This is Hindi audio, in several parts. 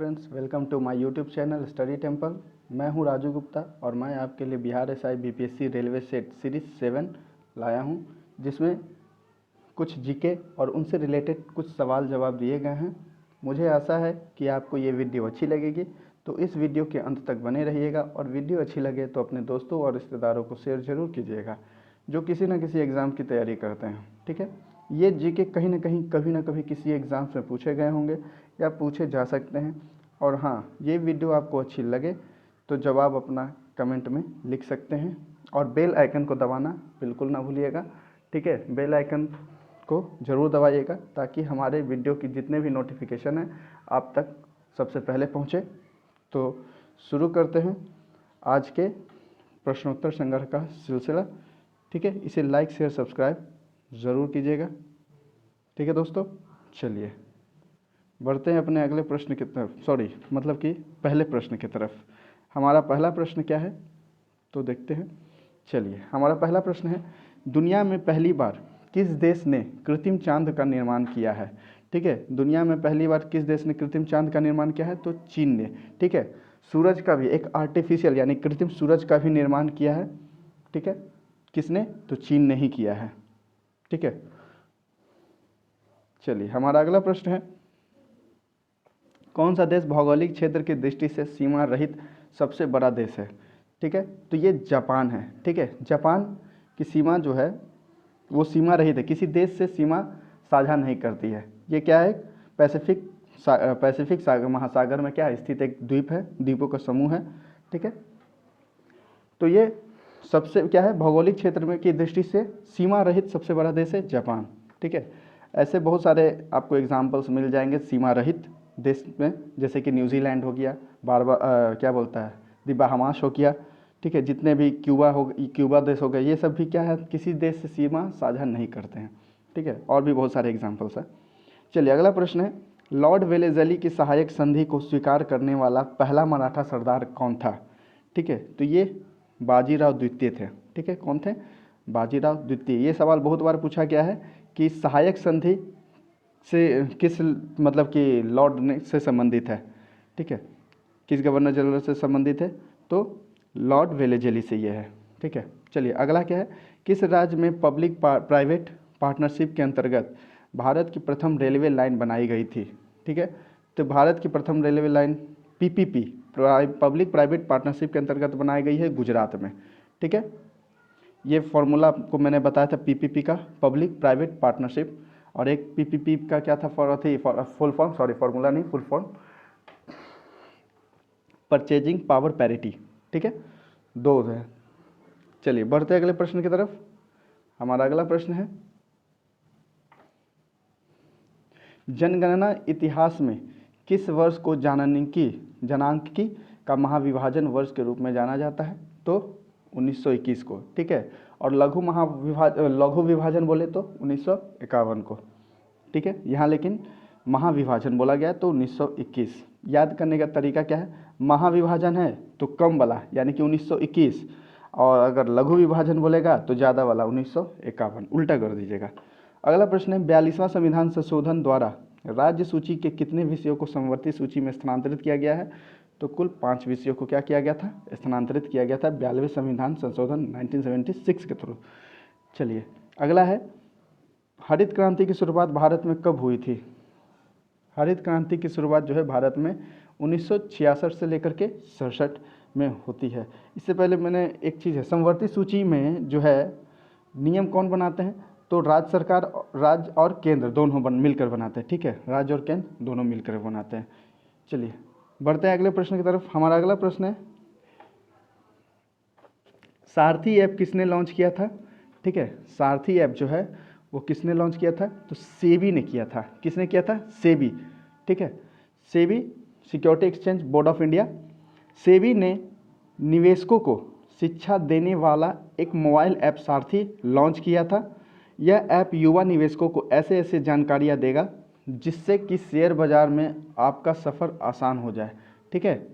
Friends, welcome to my YouTube channel study temple. मैं हूं राजू गुप्ता और मैं आपके लिए Bihar SI BPSC railway set series 7 लाया हूं, जिसमें कुछ जीके और उनसे रिलेटेड कुछ सवाल जवाब दिए गए हैं। मुझे आशा है कि आपको ये वीडियो अच्छी लगेगी, तो इस वीडियो के अंत तक बने रहिएगा और वीडियो अच्छी लगे तो अपने दोस्तों और रिश्तेदारों को शेयर ज़रूर कीजिएगा जो किसी न किसी एग्ज़ाम की तैयारी करते हैं। ठीक है, ये जीके कहीं ना कहीं कभी ना कभी किसी एग्ज़ाम में पूछे गए होंगे या पूछे जा सकते हैं। और हाँ, ये वीडियो आपको अच्छी लगे तो जवाब अपना कमेंट में लिख सकते हैं और बेल आइकन को दबाना बिल्कुल ना भूलिएगा। ठीक है, बेल आइकन को ज़रूर दबाइएगा ताकि हमारे वीडियो की जितने भी नोटिफिकेशन हैं आप तक सबसे पहले पहुँचे। तो शुरू करते हैं आज के प्रश्नोत्तर संग्रह का सिलसिला। ठीक है, इसे लाइक शेयर सब्सक्राइब ज़रूर कीजिएगा। ठीक है दोस्तों, चलिए बढ़ते हैं अपने अगले प्रश्न की तरफ, पहले प्रश्न की तरफ। हमारा पहला प्रश्न क्या है तो देखते हैं। चलिए, हमारा पहला प्रश्न है, दुनिया में पहली बार किस देश ने कृत्रिम चांद का निर्माण किया है। ठीक है, दुनिया में पहली बार किस देश ने कृत्रिम चांद का निर्माण किया है तो चीन ने। ठीक है, सूरज का भी एक आर्टिफिशियल यानी कृत्रिम सूरज का भी निर्माण किया है। ठीक है, किसने तो चीन ने ही किया है। ठीक है, चलिए हमारा अगला प्रश्न है, कौन सा देश भौगोलिक क्षेत्र की दृष्टि से सीमा रहित सबसे बड़ा देश है। ठीक है, तो ये जापान है। ठीक है, जापान की सीमा जो है वो सीमा रहित है, किसी देश से सीमा साझा नहीं करती है। ये क्या है, पैसिफिक महासागर में क्या स्थित एक द्वीप है, द्वीपों का समूह है। ठीक है, तो ये सबसे क्या है, भौगोलिक क्षेत्र में की दृष्टि से सीमा रहित सबसे बड़ा देश है जापान। ठीक है, ऐसे बहुत सारे आपको एग्जाम्पल्स मिल जाएंगे सीमा रहित देश में, जैसे कि न्यूजीलैंड हो गया, दी बहामास हो गया। ठीक है, जितने भी क्यूबा देश हो गया, ये सब भी क्या है, किसी देश से सीमा साझा नहीं करते हैं। ठीक है, और भी बहुत सारे एग्जाम्पल्स हैं। चलिए अगला प्रश्न है, लॉर्ड वेलेज़ली की सहायक संधि को स्वीकार करने वाला पहला मराठा सरदार कौन था। ठीक है, तो ये बाजीराव द्वितीय थे। ठीक है, कौन थे, बाजीराव द्वितीय। ये सवाल बहुत बार पूछा गया है कि सहायक संधि से किस कि लॉर्ड ने से संबंधित है। ठीक है, किस गवर्नर जनरल से संबंधित है तो लॉर्ड वेलेज़ली से ये है। ठीक है, चलिए अगला क्या है, किस राज्य में पब्लिक प्राइवेट पार्टनरशिप के अंतर्गत भारत की प्रथम रेलवे लाइन बनाई गई थी। ठीक है, तो भारत की प्रथम railway line PPP public private partnership के अंतर्गत बनाई गई है गुजरात में। ठीक है, ये फॉर्मूला आपको मैंने बताया था पीपीपी का, पब्लिक प्राइवेट पार्टनरशिप, और एक पीपीपी का क्या था full form purchasing power parity. ठीक है, दो है। चलिए बढ़ते अगले प्रश्न की तरफ। हमारा अगला प्रश्न है, जनगणना इतिहास में किस वर्ष को जनांकी का महाविभाजन वर्ष के रूप में जाना जाता है तो 1921 को। ठीक है, और लघु विभाजन बोले तो 1951 को। ठीक है, यहाँ लेकिन महाविभाजन बोला गया तो 1921। याद करने का तरीका क्या है, महाविभाजन है तो कम वाला यानी कि 1921, और अगर लघु विभाजन बोलेगा तो ज़्यादा वाला 1951, उल्टा कर दीजिएगा। अगला प्रश्न है, 42वां संविधान संशोधन द्वारा राज्य सूची के कितने विषयों को समवर्ती सूची में स्थानांतरित किया गया है तो कुल 5 विषयों को क्या किया गया था, स्थानांतरित किया गया था 42वें संविधान संशोधन 1976 के थ्रू। चलिए अगला है, हरित क्रांति की शुरुआत भारत में कब हुई थी। हरित क्रांति की शुरुआत जो है भारत में 1966 से लेकर के 67 में होती है। इससे पहले मैंने एक चीज़ है, समवर्ती सूची में जो है नियम कौन बनाते हैं तो राज्य और केंद्र दोनों मिलकर बनाते हैं। ठीक है, राज्य और केंद्र दोनों मिलकर बनाते हैं। चलिए बढ़ते हैं अगले प्रश्न की तरफ। हमारा अगला प्रश्न है, सारथी ऐप किसने लॉन्च किया था। ठीक है, सारथी ऐप जो है वो किसने लॉन्च किया था तो सेबी ने किया था। किसने किया था, सेबी। ठीक है, SEBI security exchange board of India. SEBI ने निवेशकों को शिक्षा देने वाला एक मोबाइल ऐप सारथी लॉन्च किया था। यह ऐप युवा निवेशकों को ऐसे ऐसे जानकारियाँ देगा जिससे कि शेयर बाजार में आपका सफ़र आसान हो जाए। ठीक है,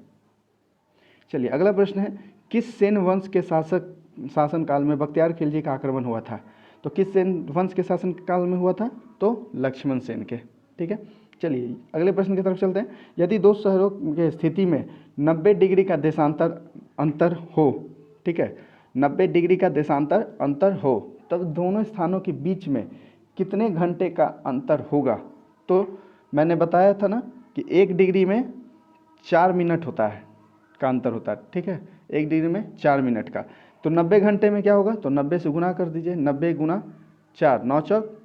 चलिए अगला प्रश्न है, किस सेन वंश के शासनकाल में बख्तियार खिलजी का आक्रमण हुआ था तो किस सेन वंश के शासनकाल में हुआ था तो लक्ष्मण सेन के। ठीक है, चलिए अगले प्रश्न की तरफ चलते हैं। यदि दो शहरों की स्थिति में 90 डिग्री का देशांतर अंतर हो, ठीक है, 90 डिग्री का देशांतर अंतर हो, तब दोनों स्थानों के बीच में कितने घंटे का अंतर होगा? तो मैंने बताया था ना कि 1 डिग्री में 4 मिनट होता है का अंतर होता है, ठीक है, 1 डिग्री में 4 मिनट का। तो 90 घंटे में क्या होगा? तो 90 से गुना कर दीजिए, 90 गुना 4, 9 चौक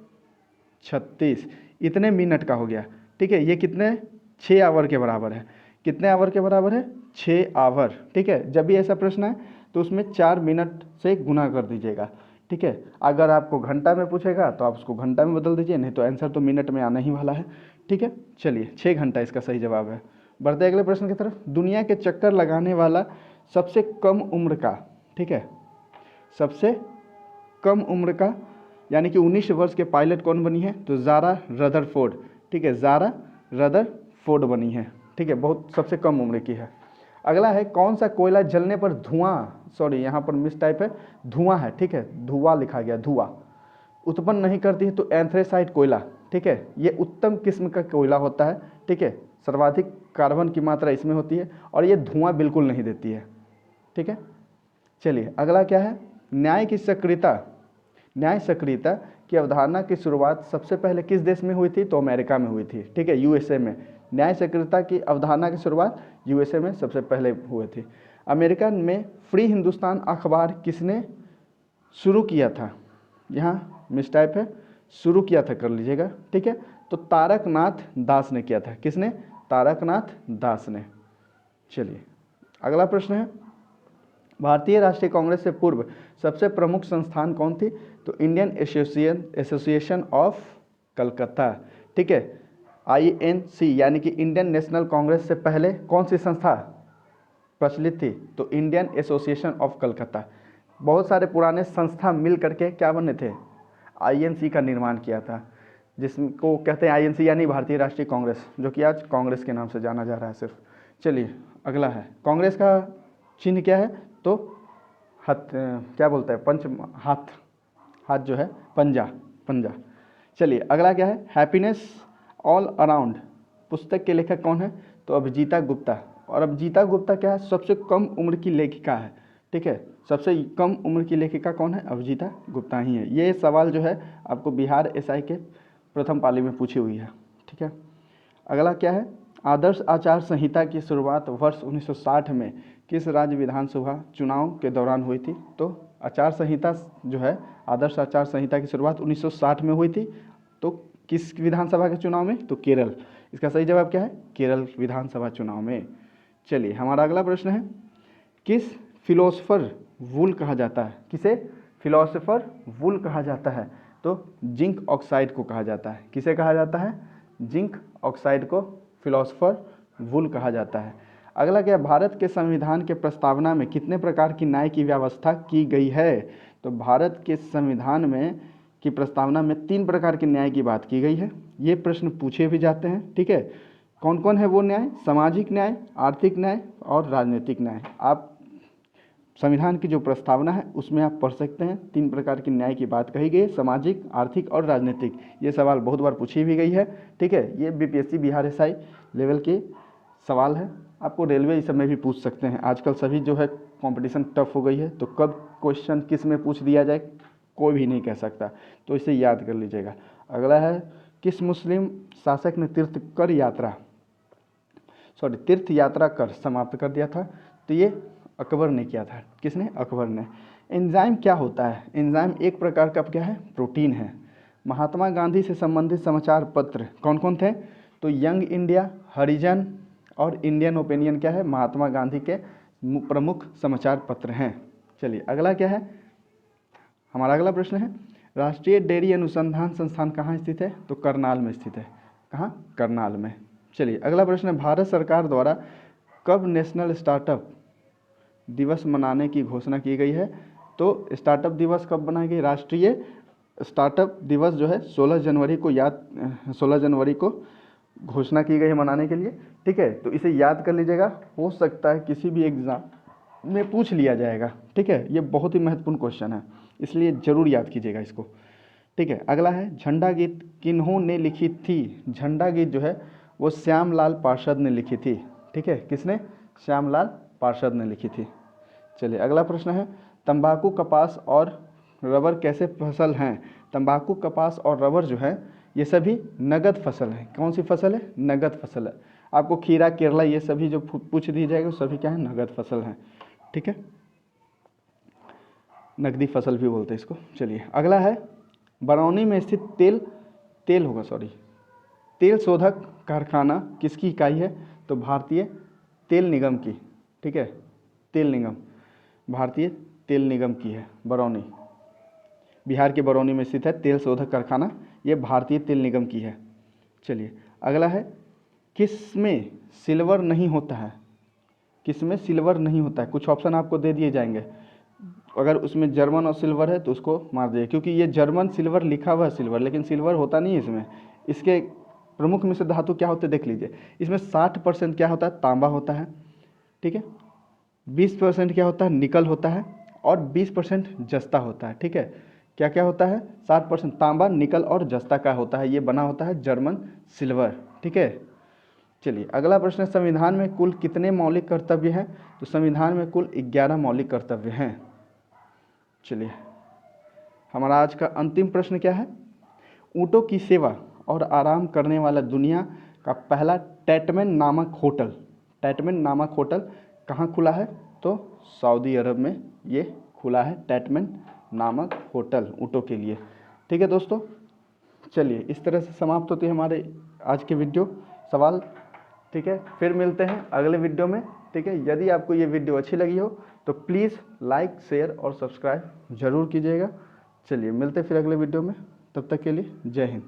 36, इतने मिनट का हो गया, ठीक है। ये कितने? 6 आवर के बराबर है। कितने आवर के बराबर है? 6 आवर, ठीक है। जब भी ऐसा प्रश्न है तो उसमें 4 मिनट से गुना कर दीजिएगा, ठीक है। अगर आपको घंटा में पूछेगा तो आप उसको घंटा में बदल दीजिए, नहीं तो आंसर तो मिनट में आना ही वाला है, ठीक है। चलिए 6 घंटा इसका सही जवाब है। बढ़ते अगले प्रश्न की तरफ। दुनिया के चक्कर लगाने वाला सबसे कम उम्र का, ठीक है, सबसे कम उम्र का यानी कि 19 वर्ष के पायलट कौन बनी है? तो ज़ारा रदरफोर्ड, ठीक है, ज़ारा रदरफोर्ड बनी है, ठीक है, बहुत सबसे कम उम्र की है। अगला है कौन सा कोयला जलने पर धुआं, सॉरी यहाँ पर मिस टाइप है, धुआं है, ठीक है, धुआं लिखा गया, धुआं उत्पन्न नहीं करती है? तो एंथ्रेसाइट कोयला, ठीक है, ये उत्तम किस्म का कोयला होता है, ठीक है, सर्वाधिक कार्बन की मात्रा इसमें होती है और ये धुआं बिल्कुल नहीं देती है, ठीक है। चलिए अगला क्या है? न्याय की सक्रियता, न्याय सक्रियता की अवधारणा की शुरुआत सबसे पहले किस देश में हुई थी? तो अमेरिका में हुई थी, ठीक है, यूएसए में। न्याय सक्रियता की अवधारणा की शुरुआत यूएसए में सबसे पहले हुई थी। अमेरिका में फ्री हिंदुस्तान अखबार किसने शुरू किया था? यहाँ मिस टाइप है, शुरू किया था कर लीजिएगा, ठीक है। तो तारकनाथ दास ने किया था। किसने? तारकनाथ दास ने। चलिए अगला प्रश्न है, भारतीय राष्ट्रीय कांग्रेस से पूर्व सबसे प्रमुख संस्थान कौन थी? तो इंडियन एसोसिएशन ऑफ कलकत्ता, ठीक है, INC यानी कि इंडियन नेशनल कांग्रेस से पहले कौन सी संस्था प्रचलित थी? तो इंडियन एसोसिएशन ऑफ कलकत्ता। बहुत सारे पुराने संस्था मिल करके क्या बने थे? INC का निर्माण किया था, जिसको कहते हैं INC यानी भारतीय राष्ट्रीय कांग्रेस, जो कि आज कांग्रेस के नाम से जाना जा रहा है सिर्फ। चलिए अगला है, कांग्रेस का चिन्ह क्या है? तो हाथ, क्या बोलते हैं, पंच, हाथ, हाथ जो है पंजा, पंजा। चलिए अगला क्या है? हैप्पीनेस ऑल अराउंड पुस्तक के लेखक कौन है? तो अभिजीता गुप्ता। और अभिजीता गुप्ता क्या है? सबसे कम उम्र की लेखिका है, ठीक है, सबसे कम उम्र की लेखिका कौन है? अभिजीता गुप्ता ही है। ये सवाल जो है आपको बिहार SI के प्रथम पाली में पूछी हुई है, ठीक है। अगला क्या है? आदर्श आचार संहिता की शुरुआत वर्ष 1960 में किस राज्य विधानसभा चुनाव के दौरान हुई थी? तो आचार संहिता जो है, आदर्श आचार संहिता की शुरुआत 1960 में हुई थी। तो किस विधानसभा के चुनाव में? तो केरल। इसका सही जवाब क्या है? केरल विधानसभा चुनाव में। चलिए हमारा अगला प्रश्न है, किस फिलोसफर वुल कहा जाता है? किसे फिलोसफर वुल कहा जाता है? तो जिंक ऑक्साइड को कहा जाता है। किसे कहा जाता है? जिंक ऑक्साइड को फिलोसफर वुल कहा जाता है। अगला क्या? भारत के संविधान के प्रस्तावना में कितने प्रकार की न्याय की व्यवस्था की गई है? तो भारत के संविधान में की प्रस्तावना में 3 प्रकार के न्याय की बात की गई है। ये प्रश्न पूछे भी जाते हैं, ठीक है। कौन कौन है वो न्याय? सामाजिक न्याय, आर्थिक न्याय और राजनीतिक न्याय। आप संविधान की जो प्रस्तावना है उसमें आप पढ़ सकते हैं, 3 प्रकार की न्याय की बात कही गई है, सामाजिक, आर्थिक और राजनीतिक। ये सवाल बहुत बार पूछी भी गई है, ठीक है। ये BPSC बिहार SI लेवल के सवाल है। आपको रेलवे इस समय भी पूछ सकते हैं। आजकल सभी जो है कंपटीशन टफ हो गई है, तो कब क्वेश्चन किस में पूछ दिया जाए कोई भी नहीं कह सकता, तो इसे याद कर लीजिएगा। अगला है, किस मुस्लिम शासक ने तीर्थ यात्रा कर समाप्त कर दिया था? तो ये अकबर ने किया था। किसने? अकबर ने। एंजाइम क्या होता है? एंजाइम एक प्रकार का क्या है? प्रोटीन है। महात्मा गांधी से संबंधित समाचार पत्र कौन कौन थे? तो यंग इंडिया, हरिजन और इंडियन ओपिनियन क्या है? महात्मा गांधी के प्रमुख समाचार पत्र हैं। चलिए अगला क्या है? हमारा अगला प्रश्न है, राष्ट्रीय डेयरी अनुसंधान संस्थान कहाँ स्थित है? तो करनाल में स्थित है। कहाँ? करनाल में। चलिए अगला प्रश्न है, भारत सरकार द्वारा कब नेशनल स्टार्टअप दिवस मनाने की घोषणा की गई है? तो स्टार्टअप दिवस कब बनाई गई? राष्ट्रीय स्टार्टअप दिवस जो है 16 जनवरी को घोषणा की गई है मनाने के लिए, ठीक है। तो इसे याद कर लीजिएगा, हो सकता है किसी भी एग्जाम में पूछ लिया जाएगा, ठीक है। ये बहुत ही महत्वपूर्ण क्वेश्चन है, इसलिए ज़रूर याद कीजिएगा इसको। ठीक है। अगला है झंडा गीत किन्होंने लिखी थी। झंडा गीत जो है वो श्यामलाल पार्षद ने लिखी थी। ठीक है, किसने? श्यामलाल पार्षद ने लिखी थी। चलिए अगला प्रश्न है तंबाकू कपास और रबर कैसे फसल हैं? तंबाकू कपास और रबर जो है ये सभी नगद फसल है। कौन सी फसल है? नगद फसल है। आपको खीरा केरला ये सभी जो पूछ दी जाएगा सभी क्या है? नगद फसल है। ठीक है, नगदी फसल भी बोलते हैं इसको। चलिए अगला है बरौनी में स्थित तेल शोधक कारखाना किसकी इकाई है? तो भारतीय तेल निगम की। ठीक है, तेल निगम, भारतीय तेल निगम की है बरौनी। बिहार के बरौनी में स्थित है तेल शोधक कारखाना, ये भारतीय तेल निगम की है। चलिए अगला है किसमें सिल्वर नहीं होता है? किसमें सिल्वर नहीं होता है? कुछ ऑप्शन आपको दे दिए जाएंगे। अगर उसमें जर्मन और सिल्वर है तो उसको मार दिए, क्योंकि ये जर्मन सिल्वर लिखा हुआ है सिल्वर, लेकिन सिल्वर होता नहीं है इसमें। इसके प्रमुख मिश्र धातु क्या होते हैं देख लीजिए। इसमें 60% क्या होता है? तांबा होता है। ठीक है, 20% क्या होता है? निकल होता है, और 20% जस्ता होता है। ठीक है, क्या क्या होता है? 60% तांबा, निकल और जस्ता का होता है। ये बना होता है जर्मन सिल्वर। ठीक है, चलिए अगला प्रश्न है संविधान में कुल कितने मौलिक कर्तव्य हैं? तो संविधान में कुल 11 मौलिक कर्तव्य हैं। चलिए हमारा आज का अंतिम प्रश्न क्या है? ऊँटों की सेवा और आराम करने वाला दुनिया का पहला टैटमैन नामक होटल कहाँ खुला है? तो सऊदी अरब में ये खुला है टैटमैन नामक होटल ऊँटों के लिए। ठीक है दोस्तों, चलिए इस तरह से समाप्त होती है हमारे आज के वीडियो सवाल। ठीक है, फिर मिलते हैं अगले वीडियो में। ठीक है, यदि आपको ये वीडियो अच्छी लगी हो तो प्लीज़ लाइक, शेयर और सब्सक्राइब जरूर कीजिएगा। चलिए मिलते हैं फिर अगले वीडियो में, तब तक के लिए जय हिंद।